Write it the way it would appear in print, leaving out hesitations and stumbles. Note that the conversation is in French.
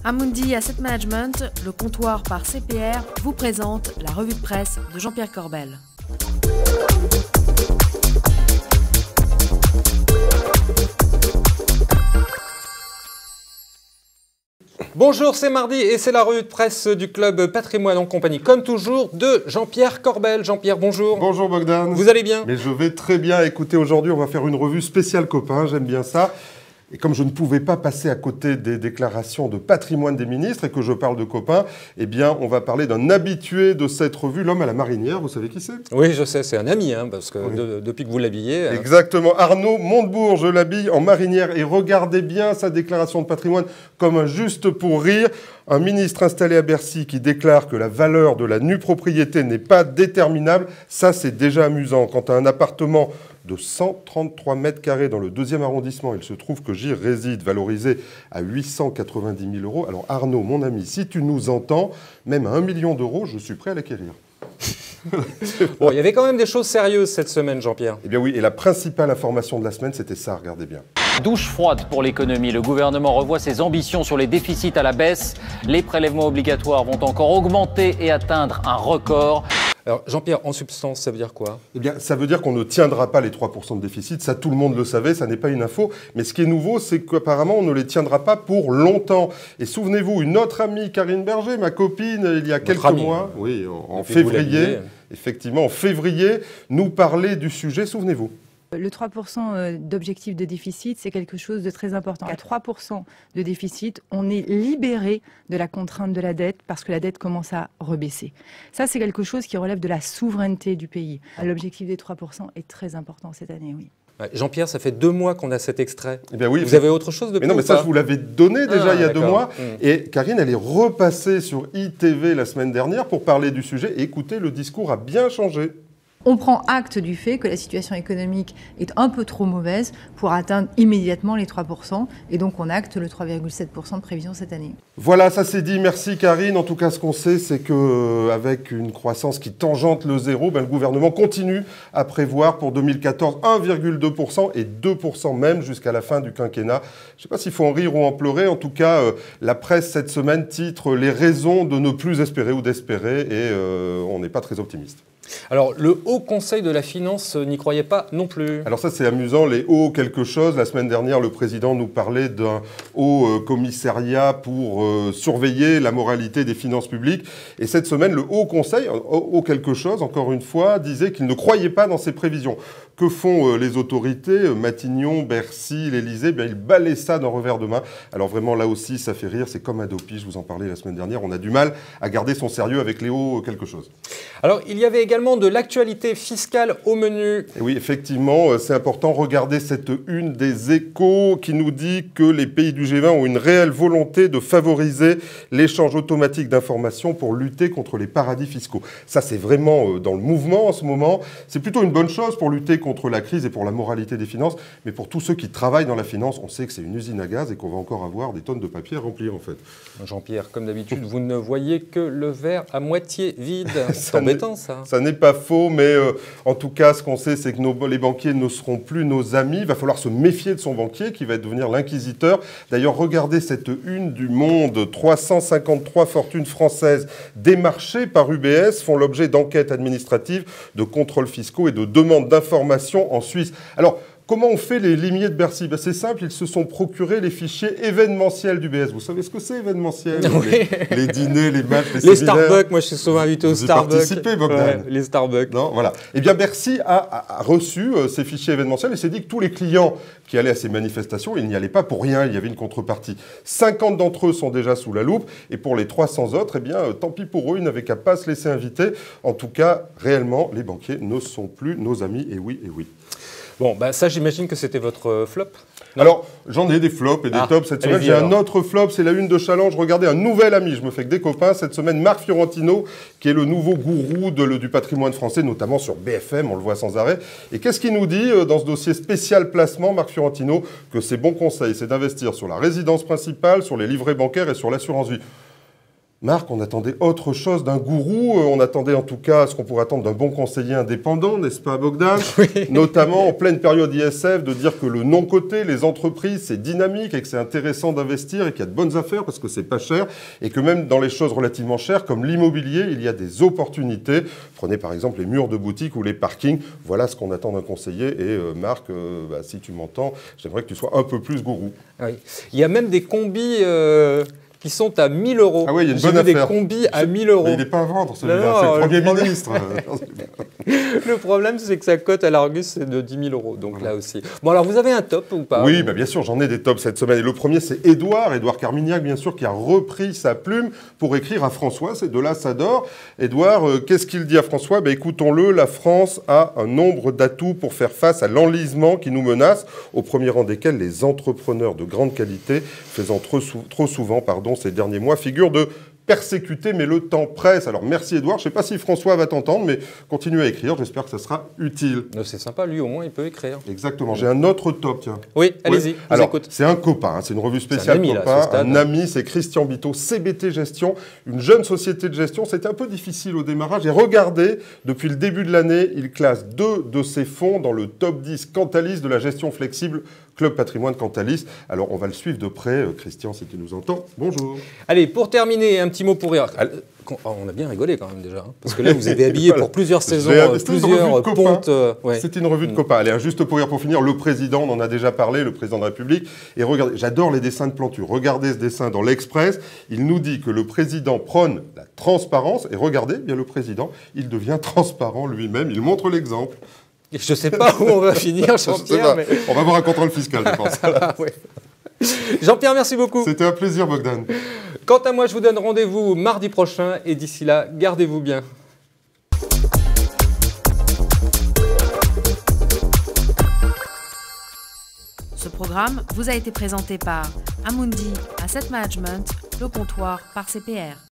Amundi Asset Management, le comptoir par CPR, vous présente la revue de presse de Jean-Pierre Corbel. Bonjour, c'est mardi et c'est la revue de presse du club Patrimoine en compagnie, comme toujours, de Jean-Pierre Corbel. Jean-Pierre, bonjour. Bonjour Bogdan. Vous allez bien? Mais je vais très bien. Écoutez, aujourd'hui, on va faire une revue spéciale copains, j'aime bien ça. Et comme je ne pouvais pas passer à côté des déclarations de patrimoine des ministres et que je parle de copains, eh bien, on va parler d'un habitué de cette revue, l'homme à la marinière. Vous savez qui c'est? Oui, je sais, c'est un ami, parce que oui. depuis que vous l'habillez... Exactement. Arnaud Montebourg, je l'habille en marinière. Et regardez bien sa déclaration de patrimoine comme un juste pour rire. Un ministre installé à Bercy qui déclare que la valeur de la nue propriété n'est pas déterminable, ça c'est déjà amusant. Quant à un appartement de 133 mètres carrés dans le 2e arrondissement, il se trouve que j'y réside, valorisé à 890 000 €. Alors Arnaud, mon ami, si tu nous entends, même à 1 million d'euros, je suis prêt à l'acquérir. Bon, il y avait quand même des choses sérieuses cette semaine, Jean-Pierre. Eh bien oui, et la principale information de la semaine, c'était ça, regardez bien. Douche froide pour l'économie. Le gouvernement revoit ses ambitions sur les déficits à la baisse. Les prélèvements obligatoires vont encore augmenter et atteindre un record. Alors Jean-Pierre, en substance, ça veut dire quoi? Eh bien, ça veut dire qu'on ne tiendra pas les 3% de déficit. Ça, tout le monde le savait, ça n'est pas une info. Mais ce qui est nouveau, c'est qu'apparemment, on ne les tiendra pas pour longtemps. Et souvenez-vous, une autre amie, Karine Berger, ma copine, il y a quelques mois, oui, en février, effectivement, en février, nous parlait du sujet, souvenez-vous. Le 3% d'objectif de déficit, c'est quelque chose de très important. À 3% de déficit, on est libéré de la contrainte de la dette parce que la dette commence à rebaisser. Ça, c'est quelque chose qui relève de la souveraineté du pays. L'objectif des 3% est très important cette année, oui. Jean-Pierre, ça fait 2 mois qu'on a cet extrait. Eh bien oui, vous avez autre chose de plus? Mais non, mais ça, je vous l'avais donné déjà il y a 2 mois. Et Karine, elle est repassée sur ITV la semaine dernière pour parler du sujet. Et écoutez, le discours a bien changé. On prend acte du fait que la situation économique est un peu trop mauvaise pour atteindre immédiatement les 3%. Et donc, on acte le 3,7% de prévision cette année. Voilà, ça c'est dit. Merci Karine. En tout cas, ce qu'on sait, c'est qu'avec une croissance qui tangente le zéro, le gouvernement continue à prévoir pour 2014 1,2% et 2% même jusqu'à la fin du quinquennat. Je ne sais pas s'il faut en rire ou en pleurer. En tout cas, la presse cette semaine titre « Les raisons de ne plus espérer » ou d'espérer. Et on n'est pas très optimiste. Alors, le Haut Conseil de la Finance n'y croyait pas non plus. Alors ça, c'est amusant, les hauts quelque chose. La semaine dernière, le président nous parlait d'un haut commissariat pour surveiller la moralité des finances publiques. Et cette semaine, le Haut Conseil, haut quelque chose, encore une fois, disait qu'il ne croyait pas dans ces prévisions. Que font les autorités? Matignon, Bercy, l'Élysée, ils balaient ça d'un revers de main. Alors vraiment, là aussi, ça fait rire. C'est comme Adopi, je vous en parlais la semaine dernière. On a du mal à garder son sérieux avec les hauts quelque chose. Alors, il y avait également de l'actualité fiscale au menu. Et oui, effectivement, c'est important. Regardez cette une des Échos qui nous dit que les pays du G20 ont une réelle volonté de favoriser l'échange automatique d'informations pour lutter contre les paradis fiscaux. Ça, c'est vraiment dans le mouvement en ce moment. C'est plutôt une bonne chose pour lutter contre la crise et pour la moralité des finances. Mais pour tous ceux qui travaillent dans la finance, on sait que c'est une usine à gaz et qu'on va encore avoir des tonnes de papier à remplir, en fait. Jean-Pierre, comme d'habitude, vous ne voyez que le verre à moitié vide. C'est embêtant, ça. Ça n'est pas faux, mais en tout cas, ce qu'on sait, c'est que les banquiers ne seront plus nos amis. Il va falloir se méfier de son banquier, qui va devenir l'inquisiteur. D'ailleurs, regardez cette une du Monde. 353 fortunes françaises démarchées par UBS font l'objet d'enquêtes administratives, de contrôles fiscaux et de demandes d'informations en Suisse. Alors, comment on fait les limiers de Bercy? C'est simple, ils se sont procurés les fichiers événementiels d'UBS. Vous savez ce que c'est événementiel? Oui. Les dîners, les matchs, les Starbucks, moi je suis souvent invité au Starbucks. Vous participez, Bogdan? Ouais, les Starbucks. Non, voilà. Eh bien, Bercy a reçu ces fichiers événementiels et s'est dit que tous les clients qui allaient à ces manifestations, ils n'y allaient pas pour rien, il y avait une contrepartie. 50 d'entre eux sont déjà sous la loupe et pour les 300 autres, eh bien, tant pis pour eux, ils n'avaient qu'à pas se laisser inviter. En tout cas, réellement, les banquiers ne sont plus nos amis, et oui, et oui. Bon, ça, j'imagine que c'était votre flop. Non. Alors, j'en ai des flops et des tops cette semaine. J'ai un autre flop, c'est la une de Challenge. Regardez, un nouvel ami, je me fais que des copains. Cette semaine, Marc Fiorentino, qui est le nouveau gourou du patrimoine français, notamment sur BFM, on le voit sans arrêt. Et qu'est-ce qu'il nous dit dans ce dossier spécial placement, Marc Fiorentino? Que ses bons conseils, c'est d'investir sur la résidence principale, sur les livrets bancaires et sur l'assurance vie. Marc, on attendait autre chose d'un gourou, on attendait en tout cas ce qu'on pourrait attendre d'un bon conseiller indépendant, n'est-ce pas Bogdan? Oui. Notamment en pleine période ISF, de dire que le non-coté, les entreprises, c'est dynamique et que c'est intéressant d'investir et qu'il y a de bonnes affaires parce que c'est pas cher et que même dans les choses relativement chères comme l'immobilier, il y a des opportunités. Prenez par exemple les murs de boutique ou les parkings, voilà ce qu'on attend d'un conseiller et Marc, si tu m'entends, j'aimerais que tu sois un peu plus gourou. Oui. Il y a même des combis... qui sont à 1 000 €. Ah oui, il y a une J'ai bonne vu affaire. des combis à 1 000 €. Mais il n'est pas à vendre celui-là, Non, c'est le Premier problème... ministre. Le problème, c'est que sa cote à l'Argus, c'est de 10 000 €. Donc voilà. Là aussi. Bon, alors vous avez un top ou pas? Oui, bien sûr, j'en ai des tops cette semaine. Et le premier, c'est Édouard Carmignac, bien sûr, qui a repris sa plume pour écrire à François. C'est de là, ça dort. Édouard, qu'est-ce qu'il dit à François? Écoutons-le, la France a un nombre d'atouts pour faire face à l'enlisement qui nous menace, au premier rang desquels les entrepreneurs de grande qualité, faisant trop souvent ces derniers mois, figure de persécuter, mais le temps presse. Alors merci Édouard, je ne sais pas si François va t'entendre, mais continue à écrire, j'espère que ça sera utile. C'est sympa, lui au moins il peut écrire. Exactement, j'ai un autre top, tiens. Oui, allez-y, ouais. Alors, c'est un copain, c'est une revue spéciale copain, un ami, c'est Christian Biteau, CBT Gestion, une jeune société de gestion. C'était un peu difficile au démarrage, et regardez, depuis le début de l'année, il classe 2 de ses fonds dans le top 10 Cantalis de la gestion flexible, Club Patrimoine Cantalis. Alors, on va le suivre de près. Christian, si tu nous entends, bonjour. Allez, pour terminer, un petit mot pour rire. On a bien rigolé quand même déjà, hein, parce que là, vous avez habillé pour plusieurs saisons, plusieurs pontes. Ouais. C'était une revue de copains. Allez, juste pour rire, pour finir, le président, on en a déjà parlé, le président de la République. Et regardez, j'adore les dessins de Planture. Regardez ce dessin dans l'Express. Il nous dit que le président prône la transparence. Et regardez, bien le président, il devient transparent lui-même. Il montre l'exemple. Je ne sais pas où on va finir, Jean-Pierre. Mais... On va voir un contrôle fiscal, je pense. Ouais. Jean-Pierre, merci beaucoup. C'était un plaisir, Bogdan. Quant à moi, je vous donne rendez-vous mardi prochain. Et d'ici là, gardez-vous bien. Ce programme vous a été présenté par Amundi Asset Management, le comptoir par CPR.